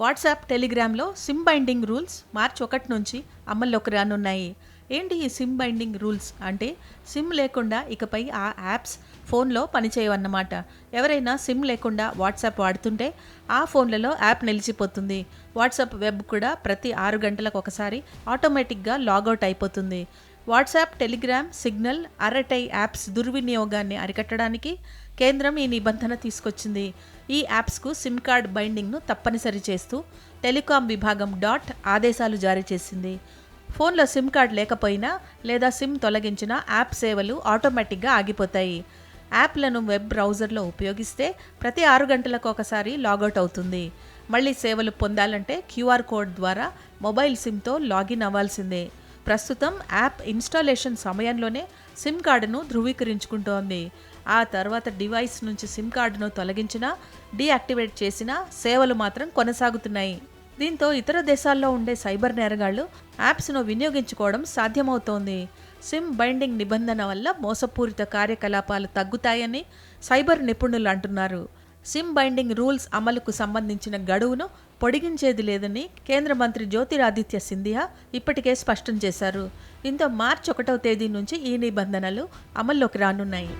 WhatsApp, టెలిగ్రామ్లో SIM binding rules మార్చి 1 నుంచి అమల్లోకి రానున్నాయి. ఏంటి ఈ సిమ్ బైండింగ్ రూల్స్ అంటే, సిమ్ లేకుండా ఇకపై ఆ యాప్స్ ఫోన్లో పనిచేయవన్నమాట. ఎవరైనా సిమ్ లేకుండా వాట్సాప్ వాడుతుంటే ఆ ఫోన్లలో యాప్ నిలిచిపోతుంది. వాట్సాప్ వెబ్ కూడా ప్రతి 6 గంటలకు ఒకసారి ఆటోమేటిక్గా లాగౌట్ అయిపోతుంది. WhatsApp, Telegram, Signal, Arattai apps దుర్వినియోగాన్ని అరికట్టడానికి కేంద్రం ఈ నిబంధన తీసుకొచ్చింది. ఈ యాప్స్కు సిమ్ కార్డ్ బైండింగ్ను తప్పనిసరి చేస్తూ టెలికాం విభాగం ఆదేశాలు జారీ చేసింది. ఫోన్లో సిమ్ కార్డ్ లేకపోయినా లేదా సిమ్ తొలగించిన యాప్ సేవలు ఆటోమేటిక్గా ఆగిపోతాయి. యాప్లను వెబ్ బ్రౌజర్లో ఉపయోగిస్తే ప్రతి 6 గంటలకు ఒకసారి లాగౌట్ అవుతుంది. మళ్ళీ సేవలు పొందాలంటే క్యూఆర్ కోడ్ ద్వారా మొబైల్ సిమ్తో లాగిన్ అవ్వాల్సిందే. ప్రస్తుతం యాప్ ఇన్స్టాలేషన్ సమయంలోనే సిమ్ కార్డును ధృవీకరించుకుంటోంది. ఆ తర్వాత డివైస్ నుంచి సిమ్ కార్డును తొలగించినా, డీయాక్టివేట్ చేసినా సేవలు మాత్రం కొనసాగుతున్నాయి. దీంతో ఇతర దేశాల్లో ఉండే సైబర్ నేరగాళ్లు యాప్స్ను వినియోగించుకోవడం సాధ్యమవుతోంది. సిమ్ బైండింగ్ నిబంధన వల్ల మోసపూరిత కార్యకలాపాలు తగ్గుతాయని సైబర్ నిపుణులు అంటున్నారు. సిమ్ బైండింగ్ రూల్స్ అమలుకు సంబంధించిన గడువును పొడిగించేది లేదని కేంద్ర మంత్రి జ్యోతిరాదిత్య సింధియా ఇప్పటికే స్పష్టం చేశారు. దీంతో మార్చి 1వ తేదీ నుంచి ఈ నిబంధనలు అమల్లోకి రానున్నాయి.